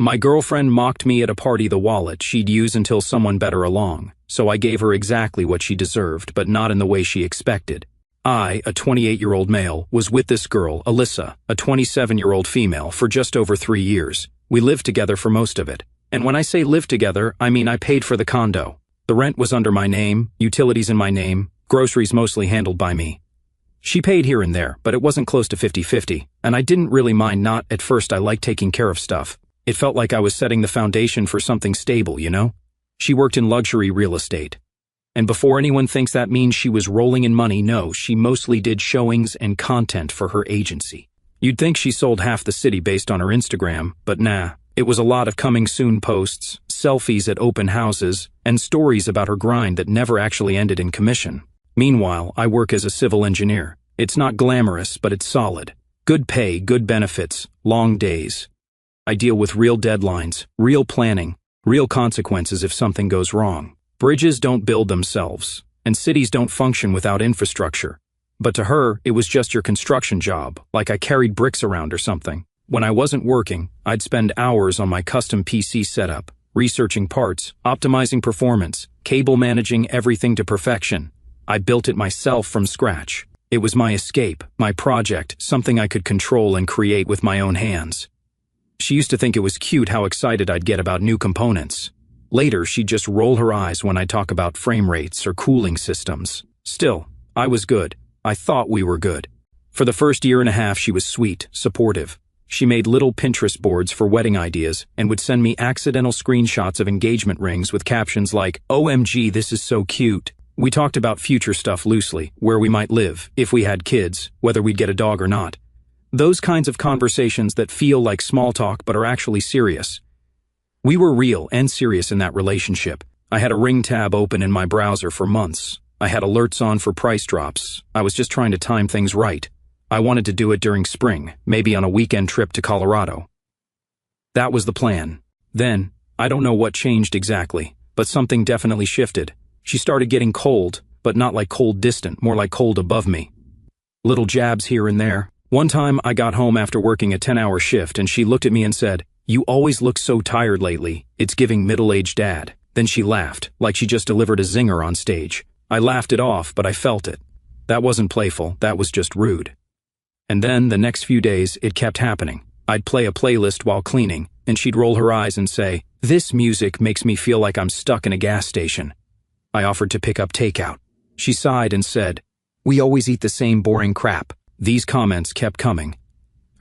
My girlfriend mocked me at a party the wallet she'd use until someone better along, so I gave her exactly what she deserved, but not in the way she expected. I, a 28-year-old male, was with this girl, Alyssa, a 27-year-old female, for just over 3 years. We lived together for most of it. And when I say lived together, I mean I paid for the condo. The rent was under my name, utilities in my name, groceries mostly handled by me. She paid here and there, but it wasn't close to 50-50, and I didn't really mind. Not at first. I liked taking care of stuff. It felt like I was setting the foundation for something stable, you know? She worked in luxury real estate. And before anyone thinks that means she was rolling in money, no, she mostly did showings and content for her agency. You'd think she sold half the city based on her Instagram, but nah. It was a lot of coming soon posts, selfies at open houses, and stories about her grind that never actually ended in commission. Meanwhile, I work as a civil engineer. It's not glamorous, but it's solid. Good pay, good benefits, long days. I deal with real deadlines, real planning, real consequences if something goes wrong. Bridges don't build themselves, and cities don't function without infrastructure. But to her, it was just your construction job, like I carried bricks around or something. When I wasn't working, I'd spend hours on my custom PC setup, researching parts, optimizing performance, cable managing everything to perfection. I built it myself from scratch. It was my escape, my project, something I could control and create with my own hands. She used to think it was cute how excited I'd get about new components. Later, she'd just roll her eyes when I'd talk about frame rates or cooling systems. Still, I was good. I thought we were good. For the first year and a half, she was sweet, supportive. She made little Pinterest boards for wedding ideas and would send me accidental screenshots of engagement rings with captions like, "OMG, this is so cute." We talked about future stuff loosely, where we might live, if we had kids, whether we'd get a dog or not. Those kinds of conversations that feel like small talk but are actually serious. We were real and serious in that relationship. I had a Ring tab open in my browser for months. I had alerts on for price drops. I was just trying to time things right. I wanted to do it during spring, maybe on a weekend trip to Colorado. That was the plan. Then, I don't know what changed exactly, but something definitely shifted. She started getting cold, but not like cold distant, more like cold above me. Little jabs here and there. One time, I got home after working a 10-hour shift and she looked at me and said, "You always look so tired lately. It's giving middle-aged dad." Then she laughed, like she just delivered a zinger on stage. I laughed it off, but I felt it. That wasn't playful, that was just rude. And then, the next few days, it kept happening. I'd play a playlist while cleaning, and she'd roll her eyes and say, "This music makes me feel like I'm stuck in a gas station." I offered to pick up takeout. She sighed and said, "We always eat the same boring crap." These comments kept coming.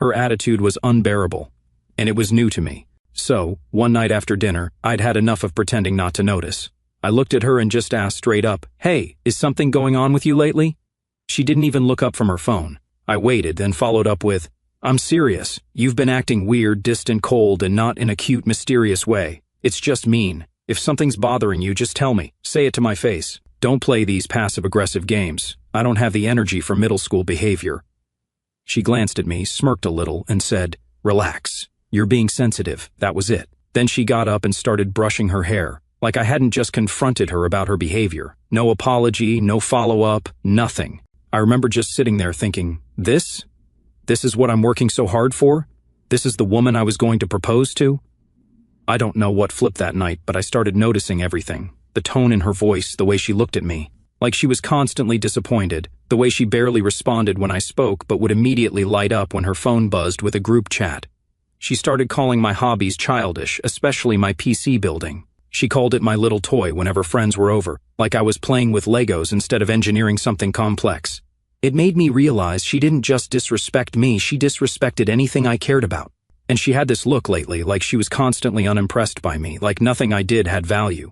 Her attitude was unbearable, and it was new to me. So, one night after dinner, I'd had enough of pretending not to notice. I looked at her and just asked straight up, "Hey, is something going on with you lately?" She didn't even look up from her phone. I waited, then followed up with, "I'm serious. You've been acting weird, distant, cold, and not in a cute, mysterious way. It's just mean. If something's bothering you, just tell me. Say it to my face. Don't play these passive-aggressive games. I don't have the energy for middle school behavior." She glanced at me, smirked a little, and said, "Relax. You're being sensitive." That was it. Then she got up and started brushing her hair, like I hadn't just confronted her about her behavior. No apology, no follow-up, nothing. I remember just sitting there thinking, This is what I'm working so hard for? This is the woman I was going to propose to? I don't know what flipped that night, but I started noticing everything. The tone in her voice, the way she looked at me, like she was constantly disappointed, the way she barely responded when I spoke but would immediately light up when her phone buzzed with a group chat. She started calling my hobbies childish, especially my PC building. She called it my little toy whenever friends were over, like I was playing with Legos instead of engineering something complex. It made me realize she didn't just disrespect me, she disrespected anything I cared about. And she had this look lately, like she was constantly unimpressed by me, like nothing I did had value.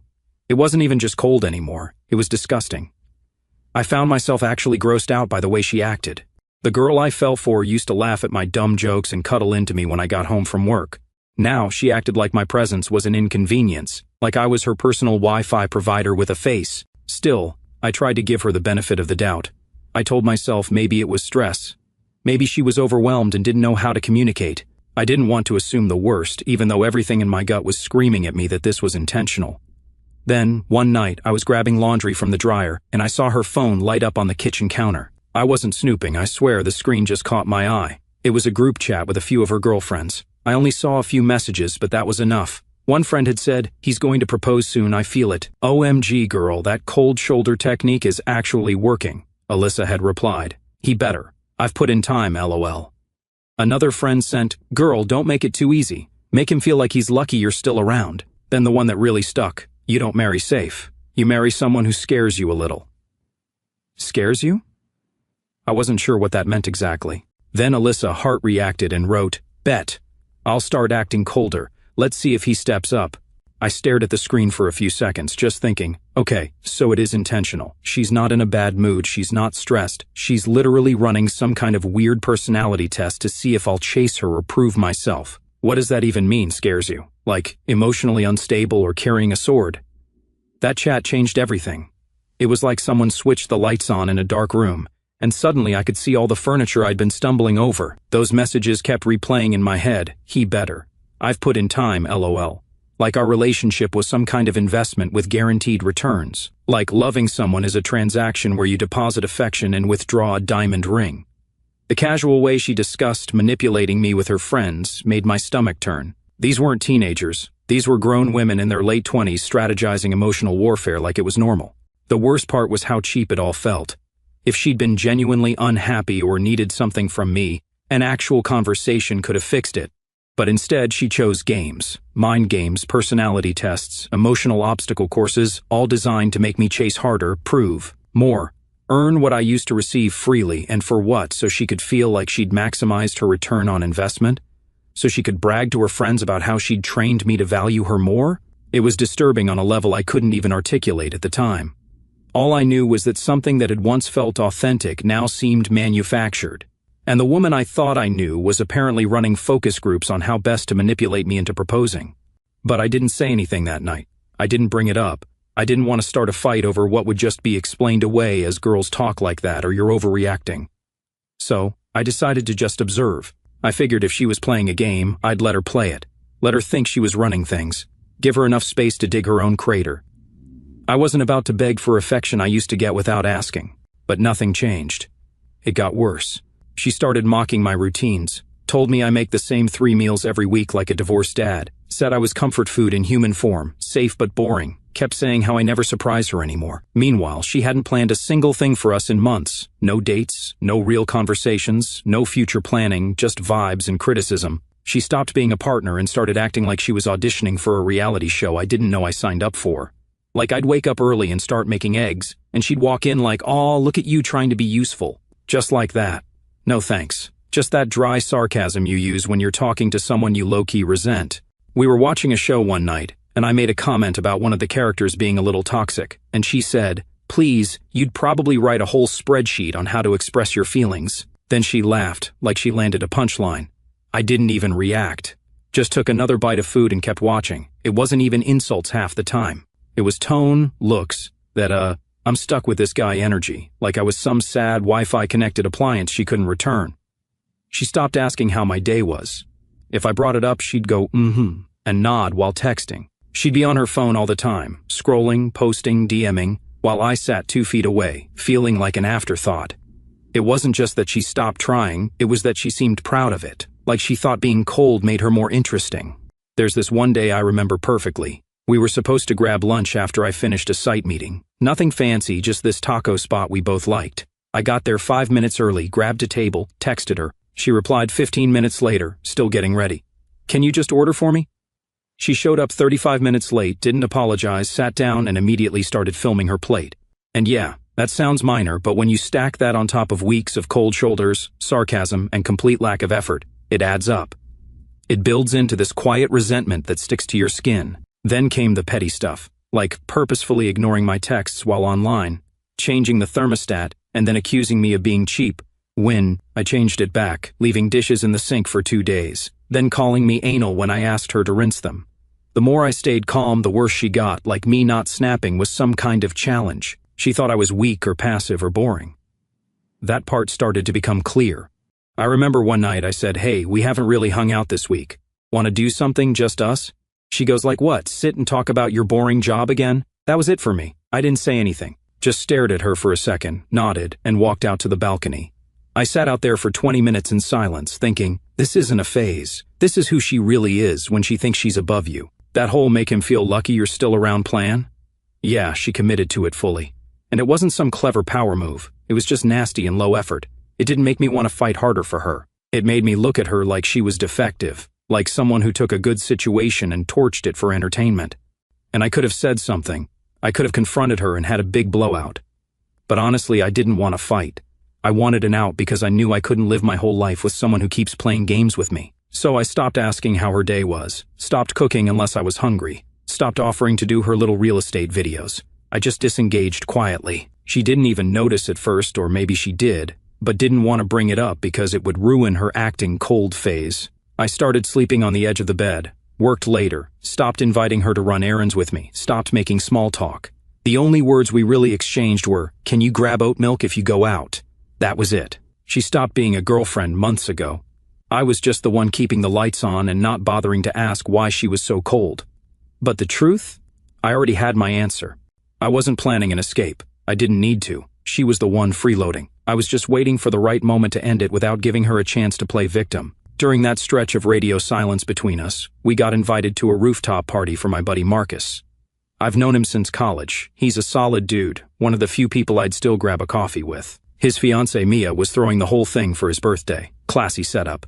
It wasn't even just cold anymore, it was disgusting. I found myself actually grossed out by the way she acted. The girl I fell for used to laugh at my dumb jokes and cuddle into me when I got home from work. Now she acted like my presence was an inconvenience, like I was her personal Wi-Fi provider with a face. Still, I tried to give her the benefit of the doubt. I told myself maybe it was stress. Maybe she was overwhelmed and didn't know how to communicate. I didn't want to assume the worst, even though everything in my gut was screaming at me that this was intentional. Then, one night, I was grabbing laundry from the dryer, and I saw her phone light up on the kitchen counter. I wasn't snooping, I swear the screen just caught my eye. It was a group chat with a few of her girlfriends. I only saw a few messages, but that was enough. One friend had said, "He's going to propose soon, I feel it." "OMG, girl, that cold shoulder technique is actually working," Alyssa had replied. "He better. I've put in time, lol." Another friend sent, "Girl, don't make it too easy. Make him feel like he's lucky you're still around." Then the one that really stuck, "You don't marry safe. You marry someone who scares you a little." Scares you? I wasn't sure what that meant exactly. Then Alyssa heart reacted and wrote, "Bet. I'll start acting colder. Let's see if he steps up." I stared at the screen for a few seconds, just thinking, okay, so it is intentional. She's not in a bad mood, she's not stressed. She's literally running some kind of weird personality test to see if I'll chase her or prove myself. What does that even mean, scares you? Like, emotionally unstable or carrying a sword? That chat changed everything. It was like someone switched the lights on in a dark room, and suddenly I could see all the furniture I'd been stumbling over. Those messages kept replaying in my head. "He better. I've put in time, lol." Like our relationship was some kind of investment with guaranteed returns. Like loving someone is a transaction where you deposit affection and withdraw a diamond ring. The casual way she discussed manipulating me with her friends made my stomach turn. These weren't teenagers. These were grown women in their late 20s strategizing emotional warfare like it was normal. The worst part was how cheap it all felt. If she'd been genuinely unhappy or needed something from me, an actual conversation could have fixed it. But instead, she chose games, mind games, personality tests, emotional obstacle courses, all designed to make me chase harder, prove more, earn what I used to receive freely, and for what, so she could feel like she'd maximized her return on investment? So she could brag to her friends about how she'd trained me to value her more? It was disturbing on a level I couldn't even articulate at the time. All I knew was that something that had once felt authentic now seemed manufactured. And the woman I thought I knew was apparently running focus groups on how best to manipulate me into proposing. But I didn't say anything that night. I didn't bring it up. I didn't want to start a fight over what would just be explained away as girls talk like that or you're overreacting. So, I decided to just observe. I figured if she was playing a game, I'd let her play it. Let her think she was running things. Give her enough space to dig her own crater. I wasn't about to beg for affection I used to get without asking. But nothing changed. It got worse. She started mocking my routines, told me I make the same 3 meals every week like a divorced dad, said I was comfort food in human form, safe but boring, kept saying how I never surprise her anymore. Meanwhile, she hadn't planned a single thing for us in months. No dates, no real conversations, no future planning, just vibes and criticism. She stopped being a partner and started acting like she was auditioning for a reality show I didn't know I signed up for. Like I'd wake up early and start making eggs, and she'd walk in like, "Aw, look at you trying to be useful." Just like that. No thanks. Just that dry sarcasm you use when you're talking to someone you low-key resent. We were watching a show one night, and I made a comment about one of the characters being a little toxic, and she said, "Please, you'd probably write a whole spreadsheet on how to express your feelings." Then she laughed, like she landed a punchline. I didn't even react. Just took another bite of food and kept watching. It wasn't even insults half the time. It was tone, looks, that, I'm stuck with this guy energy, like I was some sad Wi-Fi connected appliance she couldn't return. She stopped asking how my day was. If I brought it up, she'd go, and nod while texting. She'd be on her phone all the time, scrolling, posting, DMing, while I sat 2 feet away, feeling like an afterthought. It wasn't just that she stopped trying, it was that she seemed proud of it, like she thought being cold made her more interesting. There's this one day I remember perfectly. We were supposed to grab lunch after I finished a site meeting. Nothing fancy, just this taco spot we both liked. I got there 5 minutes early, grabbed a table, texted her. She replied 15 minutes later, still getting ready. "Can you just order for me?" She showed up 35 minutes late, didn't apologize, sat down and immediately started filming her plate. And yeah, that sounds minor, but when you stack that on top of weeks of cold shoulders, sarcasm, and complete lack of effort, it adds up. It builds into this quiet resentment that sticks to your skin. Then came the petty stuff, like purposefully ignoring my texts while online, changing the thermostat, and then accusing me of being cheap, when I changed it back, leaving dishes in the sink for 2 days, then calling me anal when I asked her to rinse them. The more I stayed calm, the worse she got, like me not snapping was some kind of challenge. She thought I was weak or passive or boring. That part started to become clear. I remember one night I said, "Hey, we haven't really hung out this week. Want to do something, just us?" She goes like, "What, sit and talk about your boring job again?" That was it for me. I didn't say anything. Just stared at her for a second, nodded, and walked out to the balcony. I sat out there for 20 minutes in silence, thinking, This isn't a phase. This is who she really is when she thinks she's above you. That whole make him feel lucky you're still around plan? Yeah, she committed to it fully. And it wasn't some clever power move. It was just nasty and low effort. It didn't make me want to fight harder for her. It made me look at her like she was defective, like someone who took a good situation and torched it for entertainment. And I could have said something. I could have confronted her and had a big blowout. But honestly, I didn't want to fight. I wanted an out because I knew I couldn't live my whole life with someone who keeps playing games with me. So I stopped asking how her day was, stopped cooking unless I was hungry, stopped offering to do her little real estate videos. I just disengaged quietly. She didn't even notice at first, or maybe she did, but didn't want to bring it up because it would ruin her acting cold phase. I started sleeping on the edge of the bed, worked later, stopped inviting her to run errands with me, stopped making small talk. The only words we really exchanged were, "Can you grab oat milk if you go out?" That was it. She stopped being a girlfriend months ago. I was just the one keeping the lights on and not bothering to ask why she was so cold. But the truth? I already had my answer. I wasn't planning an escape. I didn't need to. She was the one freeloading. I was just waiting for the right moment to end it without giving her a chance to play victim. During that stretch of radio silence between us, we got invited to a rooftop party for my buddy Marcus. I've known him since college. He's a solid dude, one of the few people I'd still grab a coffee with. His fiancée Mia was throwing the whole thing for his birthday. Classy setup.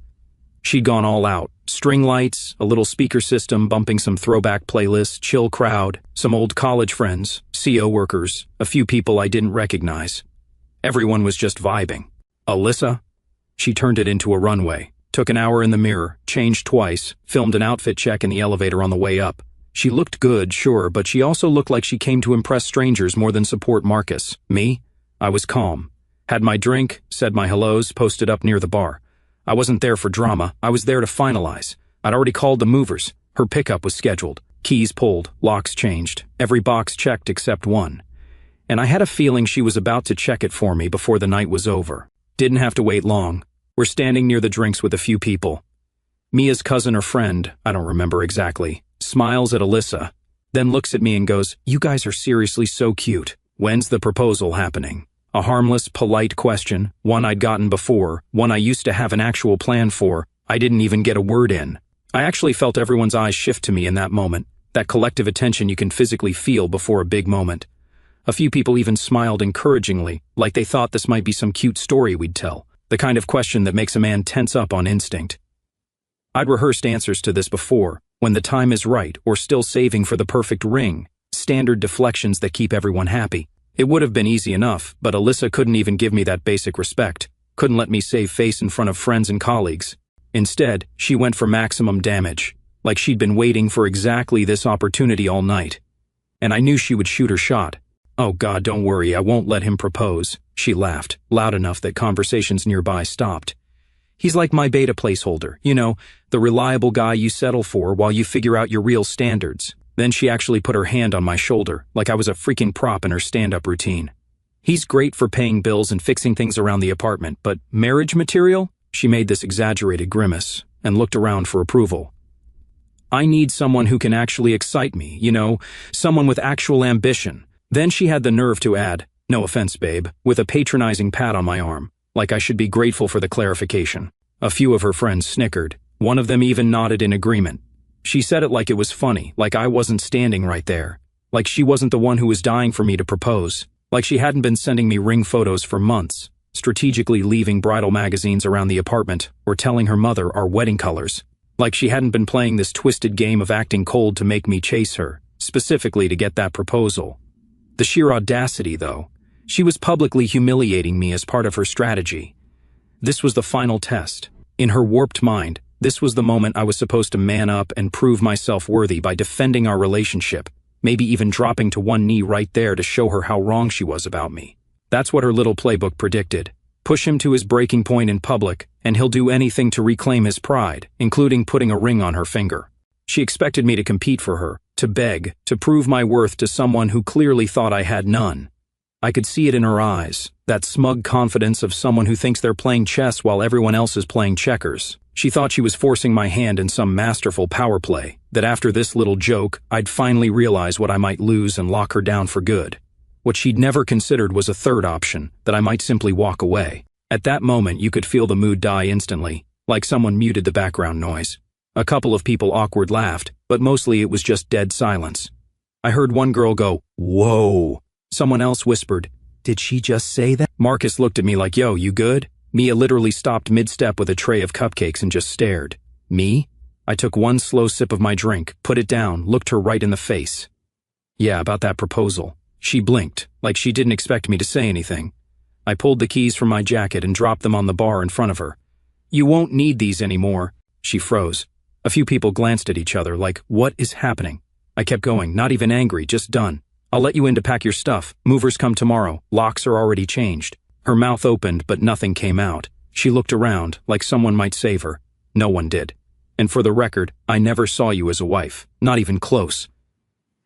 She'd gone all out. String lights, a little speaker system bumping some throwback playlists, chill crowd, some old college friends, CO workers, a few people I didn't recognize. Everyone was just vibing. Alyssa? She turned it into a runway, took an hour in the mirror, changed twice, filmed an outfit check in the elevator on the way up. She looked good, sure, but she also looked like she came to impress strangers more than support Marcus. Me? I was calm. Had my drink, said my hellos, posted up near the bar. I wasn't there for drama, I was there to finalize. I'd already called the movers. Her pickup was scheduled. Keys pulled, locks changed, every box checked except one. And I had a feeling she was about to check it for me before the night was over. Didn't have to wait long. We're standing near the drinks with a few people. Mia's cousin or friend, I don't remember exactly, smiles at Alyssa, then looks at me and goes, "You guys are seriously so cute. When's the proposal happening?" A harmless, polite question, one I'd gotten before, one I used to have an actual plan for. I didn't even get a word in. I actually felt everyone's eyes shift to me in that moment, that collective attention you can physically feel before a big moment. A few people even smiled encouragingly, like they thought this might be some cute story we'd tell, the kind of question that makes a man tense up on instinct. I'd rehearsed answers to this before, when the time is right or still saving for the perfect ring, standard deflections that keep everyone happy. It would have been easy enough, but Alyssa couldn't even give me that basic respect, couldn't let me save face in front of friends and colleagues. Instead, she went for maximum damage, like she'd been waiting for exactly this opportunity all night. And I knew she would shoot her shot. "Oh God, don't worry, I won't let him propose," she laughed, loud enough that conversations nearby stopped. "He's like my beta placeholder, you know, the reliable guy you settle for while you figure out your real standards." Then she actually put her hand on my shoulder, like I was a freaking prop in her stand-up routine. "He's great for paying bills and fixing things around the apartment, but marriage material?" She made this exaggerated grimace and looked around for approval. "I need someone who can actually excite me, you know, someone with actual ambition." Then she had the nerve to add, "No offense, babe," with a patronizing pat on my arm, like I should be grateful for the clarification. A few of her friends snickered. One of them even nodded in agreement. She said it like it was funny, like I wasn't standing right there, like she wasn't the one who was dying for me to propose, like she hadn't been sending me ring photos for months, strategically leaving bridal magazines around the apartment, or telling her mother our wedding colors, like she hadn't been playing this twisted game of acting cold to make me chase her, specifically to get that proposal. The sheer audacity, though. She was publicly humiliating me as part of her strategy. This was the final test. In her warped mind, this was the moment I was supposed to man up and prove myself worthy by defending our relationship, maybe even dropping to one knee right there to show her how wrong she was about me. That's what her little playbook predicted. Push him to his breaking point in public, and he'll do anything to reclaim his pride, including putting a ring on her finger. She expected me to compete for her, to beg, to prove my worth to someone who clearly thought I had none. I could see it in her eyes, that smug confidence of someone who thinks they're playing chess while everyone else is playing checkers. She thought she was forcing my hand in some masterful power play, that after this little joke, I'd finally realize what I might lose and lock her down for good. What she'd never considered was a third option, that I might simply walk away. At that moment, you could feel the mood die instantly. like someone muted the background noise. A couple of people awkward laughed, but mostly it was just dead silence. I heard one girl go, "Whoa." Someone else whispered, "Did she just say that?" Marcus looked at me like, "Yo, you good?" Mia literally stopped mid-step with a tray of cupcakes and just stared. Me? I took one slow sip of my drink, put it down, looked her right in the face. "Yeah, about that proposal." She blinked, like she didn't expect me to say anything. I pulled the keys from my jacket and dropped them on the bar in front of her. "You won't need these anymore." She froze. A few people glanced at each other like, what is happening? I kept going, not even angry, just done. "I'll let you in to pack your stuff. Movers come tomorrow. Locks are already changed." Her mouth opened, but nothing came out. She looked around, like someone might save her. No one did. "And for the record, I never saw you as a wife. Not even close."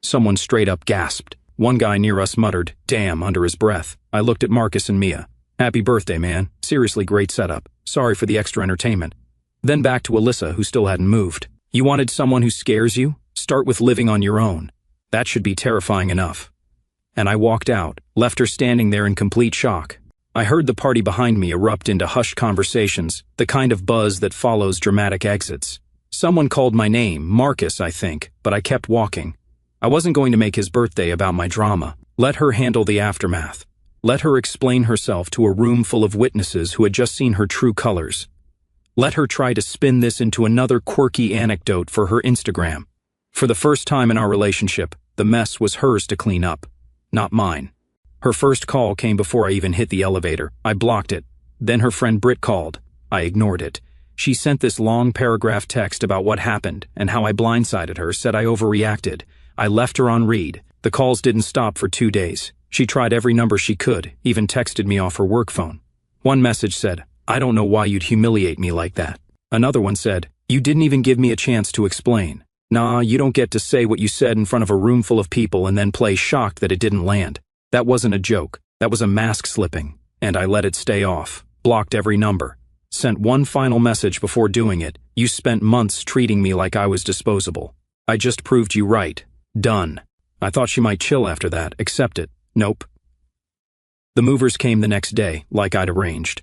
Someone straight up gasped. One guy near us muttered, "Damn," under his breath. I looked at Marcus and Mia. "Happy birthday, man. Seriously great setup. Sorry for the extra entertainment." Then back to Alyssa, who still hadn't moved. "You wanted someone who scares you? Start with living on your own. That should be terrifying enough." And I walked out, left her standing there in complete shock. I heard the party behind me erupt into hushed conversations, the kind of buzz that follows dramatic exits. Someone called my name, Marcus, I think, but I kept walking. I wasn't going to make his birthday about my drama. Let her handle the aftermath. Let her explain herself to a room full of witnesses who had just seen her true colors. Let her try to spin this into another quirky anecdote for her Instagram. For the first time in our relationship, the mess was hers to clean up, not mine. Her first call came before I even hit the elevator. I blocked it. Then her friend Britt called. I ignored it. She sent this long paragraph text about what happened and how I blindsided her, said I overreacted. I left her on read. The calls didn't stop for 2 days. She tried every number she could, even texted me off her work phone. One message said, "I don't know why you'd humiliate me like that." Another one said, "You didn't even give me a chance to explain. Nah, you don't get to say what you said in front of a room full of people and then play shocked that it didn't land. That wasn't a joke. That was a mask slipping. And I let it stay off. Blocked every number. Sent one final message before doing it. You spent months treating me like I was disposable. I just proved you right. Done." I thought she might chill after that, accept it. Nope. The movers came the next day, like I'd arranged.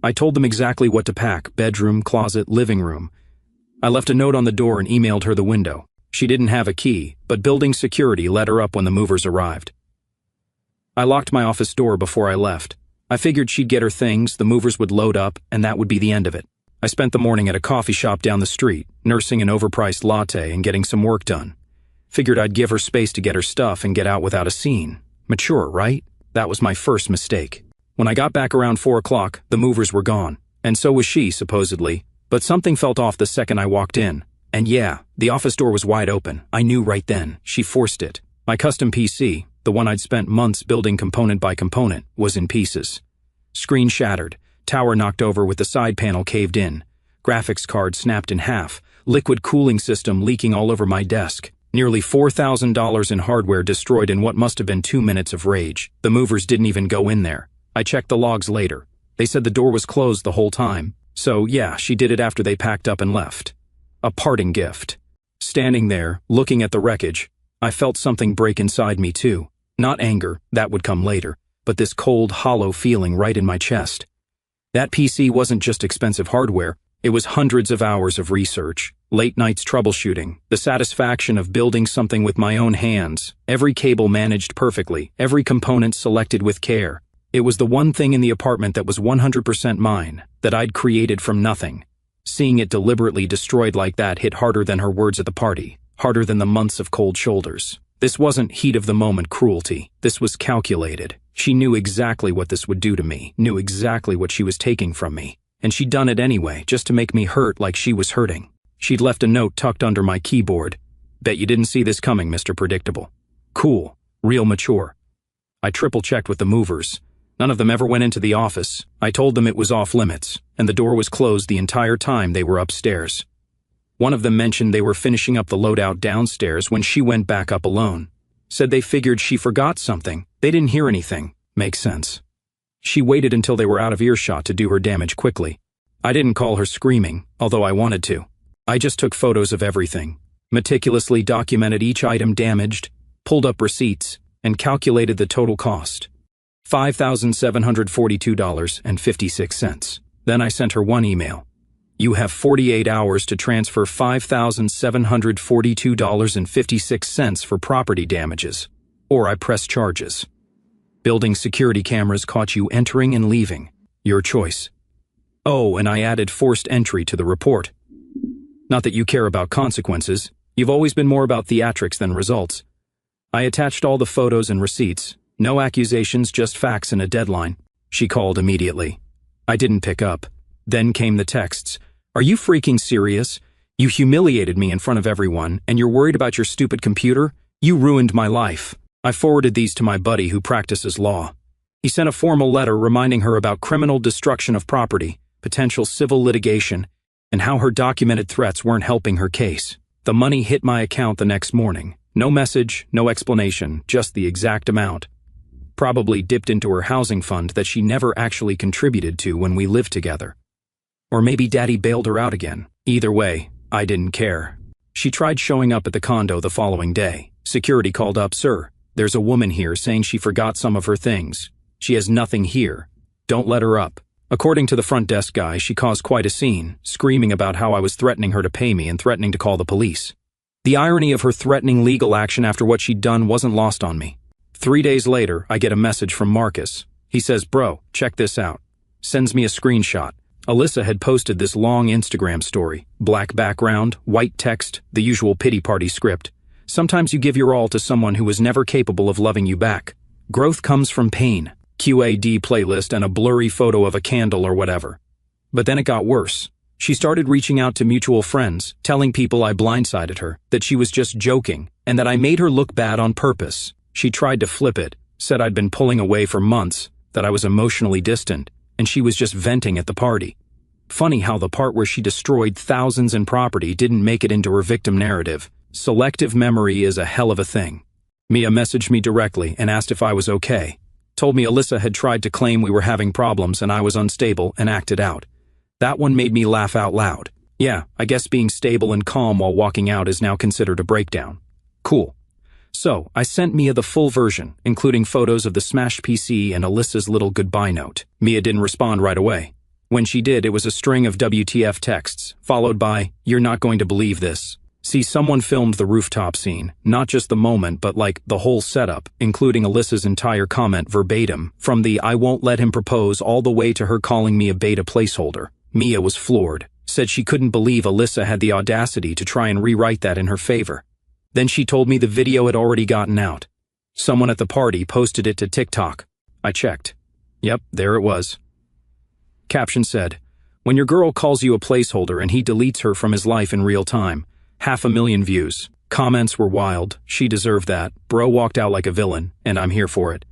I told them exactly what to pack: bedroom, closet, living room. I left a note on the door and emailed her the window. She didn't have a key, but building security let her up when the movers arrived. I locked my office door before I left. I figured she'd get her things, the movers would load up, and that would be the end of it. I spent the morning at a coffee shop down the street, nursing an overpriced latte and getting some work done. Figured I'd give her space to get her stuff and get out without a scene. Mature, right? That was my first mistake. When I got back around 4 o'clock, the movers were gone. And so was she, supposedly. But something felt off the second I walked in. And yeah, the office door was wide open. I knew right then. She forced it. My custom PC, the one I'd spent months building component by component, was in pieces. Screen shattered. Tower knocked over with the side panel caved in. Graphics card snapped in half. Liquid cooling system leaking all over my desk. Nearly $4,000 in hardware destroyed in what must have been 2 minutes of rage. The movers didn't even go in there. I checked the logs later. They said the door was closed the whole time. So yeah, she did it after they packed up and left. A parting gift. Standing there, looking at the wreckage, I felt something break inside me too. Not anger, that would come later, but this cold, hollow feeling right in my chest. That PC wasn't just expensive hardware. It was hundreds of hours of research, late nights troubleshooting, the satisfaction of building something with my own hands, every cable managed perfectly, every component selected with care. It was the one thing in the apartment that was 100% mine, that I'd created from nothing. Seeing it deliberately destroyed like that hit harder than her words at the party, harder than the months of cold shoulders. This wasn't heat-of-the-moment cruelty. This was calculated. She knew exactly what this would do to me, knew exactly what she was taking from me. And she'd done it anyway, just to make me hurt like she was hurting. She'd left a note tucked under my keyboard. "Bet you didn't see this coming, Mr. Predictable." Cool. Real mature. I triple-checked with the movers. None of them ever went into the office. I told them it was off limits, and the door was closed the entire time they were upstairs. One of them mentioned they were finishing up the loadout downstairs when she went back up alone. Said they figured she forgot something. They didn't hear anything. Makes sense. She waited until they were out of earshot to do her damage quickly. I didn't call her screaming, although I wanted to. I just took photos of everything, meticulously documented each item damaged, pulled up receipts, and calculated the total cost. $5,742.56. Then I sent her one email. You have 48 hours to transfer $5,742.56 for property damages, or I press charges. Building security cameras caught you entering and leaving. Your choice. Oh, and I added forced entry to the report. Not that you care about consequences. You've always been more about theatrics than results. I attached all the photos and receipts. No accusations, just facts and a deadline. She called immediately. I didn't pick up. Then came the texts. Are you freaking serious? You humiliated me in front of everyone, and you're worried about your stupid computer? You ruined my life. I forwarded these to my buddy who practices law. He sent a formal letter reminding her about criminal destruction of property, potential civil litigation, and how her documented threats weren't helping her case. The money hit my account the next morning. No message, no explanation, just the exact amount. Probably dipped into her housing fund that she never actually contributed to when we lived together. Or maybe Daddy bailed her out again. Either way, I didn't care. She tried showing up at the condo the following day. Security called up, "Sir, there's a woman here saying she forgot some of her things. She has nothing here. Don't let her up." According to the front desk guy, she caused quite a scene, screaming about how I was threatening her to pay me and threatening to call the police. The irony of her threatening legal action after what she'd done wasn't lost on me. 3 days later, I get a message from Marcus. He says, "Bro, check this out." Sends me a screenshot. Alyssa had posted this long Instagram story. Black background, white text, the usual pity party script. Sometimes you give your all to someone who was never capable of loving you back. Growth comes from pain. QAD playlist and a blurry photo of a candle or whatever. But then it got worse. She started reaching out to mutual friends, telling people I blindsided her, that she was just joking, and that I made her look bad on purpose. She tried to flip it, said I'd been pulling away for months, that I was emotionally distant, and she was just venting at the party. Funny how the part where she destroyed thousands in property didn't make it into her victim narrative. Selective memory is a hell of a thing. Mia messaged me directly and asked if I was okay. Told me Alyssa had tried to claim we were having problems and I was unstable and acted out. That one made me laugh out loud. Yeah, I guess being stable and calm while walking out is now considered a breakdown. Cool. So, I sent Mia the full version, including photos of the smashed PC and Alyssa's little goodbye note. Mia didn't respond right away. When she did, it was a string of WTF texts, followed by, "You're not going to believe this." See, someone filmed the rooftop scene, not just the moment, but like the whole setup, including Alyssa's entire comment verbatim, from the "I won't let him propose" all the way to her calling me a beta placeholder. Mia was floored, said she couldn't believe Alyssa had the audacity to try and rewrite that in her favor. Then she told me the video had already gotten out. Someone at the party posted it to TikTok. I checked. Yep, there it was. Caption said, "When your girl calls you a placeholder and he deletes her from his life in real time. 500,000 views. Comments were wild. She deserved that. Bro walked out like a villain, and I'm here for it."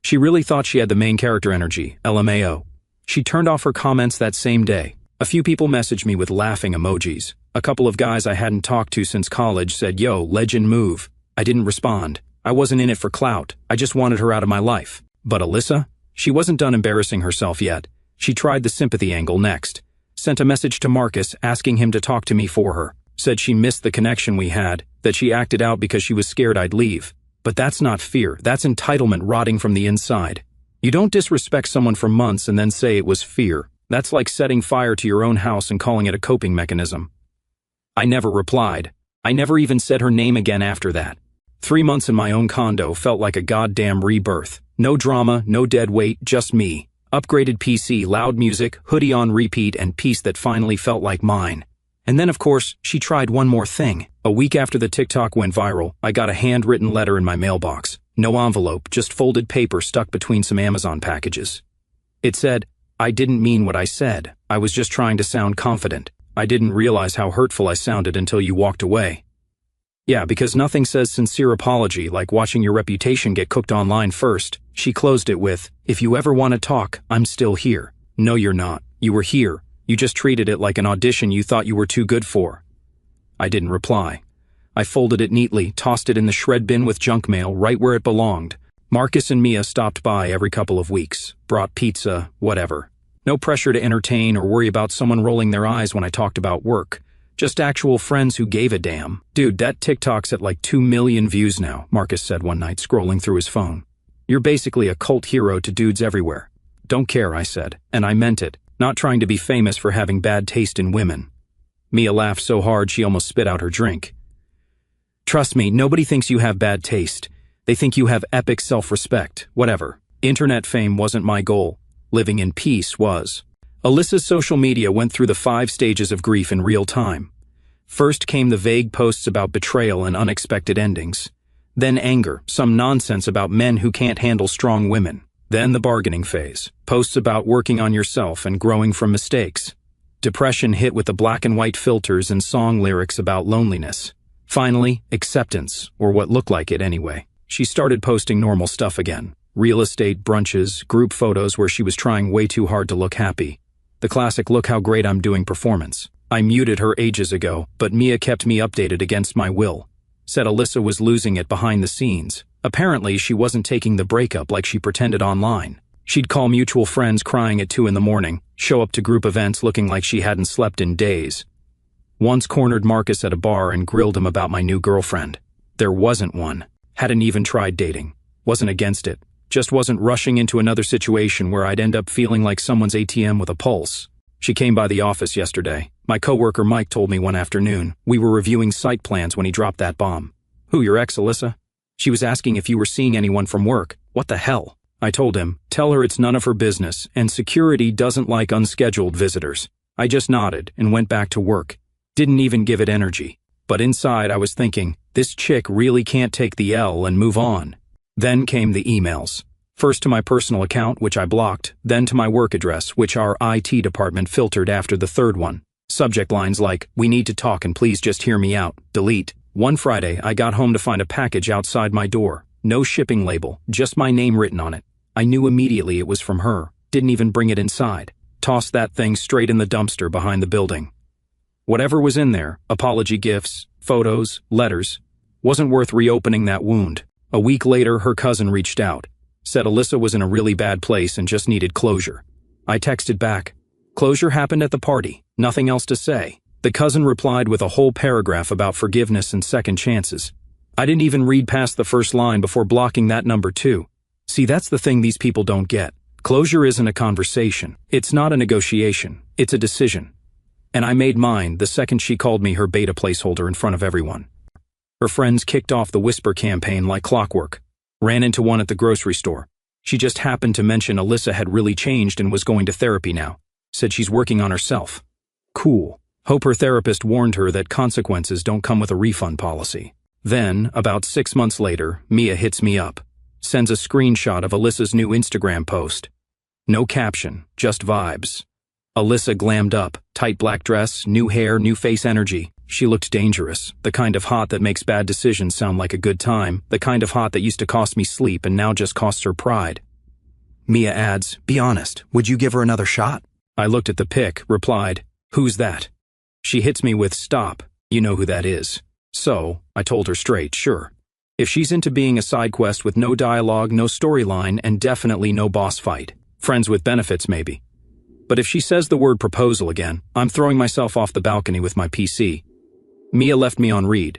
She really thought she had the main character energy, LMAO. She turned off her comments that same day. A few people messaged me with laughing emojis. A couple of guys I hadn't talked to since college said, "Yo, legend move." I didn't respond. I wasn't in it for clout. I just wanted her out of my life. But Alyssa? She wasn't done embarrassing herself yet. She tried the sympathy angle next. Sent a message to Marcus asking him to talk to me for her. Said she missed the connection we had, that she acted out because she was scared I'd leave. But that's not fear, that's entitlement rotting from the inside. You don't disrespect someone for months and then say it was fear. That's like setting fire to your own house and calling it a coping mechanism. I never replied. I never even said her name again after that. 3 months in my own condo felt like a goddamn rebirth. No drama, no dead weight, just me. Upgraded PC, loud music, hoodie on repeat, and peace that finally felt like mine. And then, of course, she tried one more thing. A week after the TikTok went viral, I got a handwritten letter in my mailbox. No envelope, just folded paper stuck between some Amazon packages. It said, "I didn't mean what I said. I was just trying to sound confident. I didn't realize how hurtful I sounded until you walked away." Yeah, because nothing says sincere apology like watching your reputation get cooked online first. She closed it with, "If you ever want to talk, I'm still here." No, you're not. You were here. You just treated it like an audition you thought you were too good for. I didn't reply. I folded it neatly, tossed it in the shred bin with junk mail right where it belonged. Marcus and Mia stopped by every couple of weeks, brought pizza, whatever. No pressure to entertain or worry about someone rolling their eyes when I talked about work. Just actual friends who gave a damn. "Dude, that TikTok's at like 2 million views now," Marcus said one night, scrolling through his phone. "You're basically a cult hero to dudes everywhere." "Don't care," I said, and I meant it. Not trying to be famous for having bad taste in women. Mia laughed so hard she almost spit out her drink. Trust me, nobody thinks you have bad taste. They think you have epic self-respect. Whatever. Internet fame wasn't my goal. Living in peace was. Alyssa's social media went through the 5 stages of grief in real time. First came the vague posts about betrayal and unexpected endings. Then anger, some nonsense about men who can't handle strong women. Then the bargaining phase, posts about working on yourself and growing from mistakes. Depression hit with the black and white filters and song lyrics about loneliness. Finally, acceptance, or what looked like it anyway. She started posting normal stuff again. Real estate, brunches, group photos where she was trying way too hard to look happy. The classic look how great I'm doing performance. I muted her ages ago, but Mia kept me updated against my will. Said Alyssa was losing it behind the scenes. Apparently, she wasn't taking the breakup like she pretended online. She'd call mutual friends crying at 2 in the morning, show up to group events looking like she hadn't slept in days. Once cornered Marcus at a bar and grilled him about my new girlfriend. There wasn't one. Hadn't even tried dating. Wasn't against it. Just wasn't rushing into another situation where I'd end up feeling like someone's ATM with a pulse. She came by the office yesterday. My coworker Mike told me one afternoon. We were reviewing site plans when he dropped that bomb. Who, your ex, Alyssa? She was asking if you were seeing anyone from work. What the hell? I told him, tell her it's none of her business, and security doesn't like unscheduled visitors. I just nodded and went back to work. Didn't even give it energy. But inside I was thinking, this chick really can't take the L and move on. Then came the emails. First to my personal account, which I blocked, then to my work address, which our IT department filtered after the third one. Subject lines like, we need to talk and please just hear me out, delete. One Friday, I got home to find a package outside my door. No shipping label, just my name written on it. I knew immediately it was from her. Didn't even bring it inside. Tossed that thing straight in the dumpster behind the building. Whatever was in there, apology gifts, photos, letters, wasn't worth reopening that wound. A week later, her cousin reached out. Said Alyssa was in a really bad place and just needed closure. I texted back. Closure happened at the party. Nothing else to say. The cousin replied with a whole paragraph about forgiveness and second chances. I didn't even read past the first line before blocking that number too. See, that's the thing these people don't get. Closure isn't a conversation. It's not a negotiation. It's a decision. And I made mine the second she called me her beta placeholder in front of everyone. Her friends kicked off the whisper campaign like clockwork. Ran into one at the grocery store. She just happened to mention Alyssa had really changed and was going to therapy now. Said she's working on herself. Cool. Hope her therapist warned her that consequences don't come with a refund policy. Then, about 6 months later, Mia hits me up. Sends a screenshot of Alyssa's new Instagram post. No caption, just vibes. Alyssa glammed up, tight black dress, new hair, new face energy. She looked dangerous, the kind of hot that makes bad decisions sound like a good time, the kind of hot that used to cost me sleep and now just costs her pride. Mia adds, be honest, would you give her another shot? I looked at the pic, replied, who's that? She hits me with, stop, you know who that is. So, I told her straight, sure. If she's into being a side quest with no dialogue, no storyline, and definitely no boss fight. Friends with benefits, maybe. But if she says the word proposal again, I'm throwing myself off the balcony with my PC. Mia left me on read.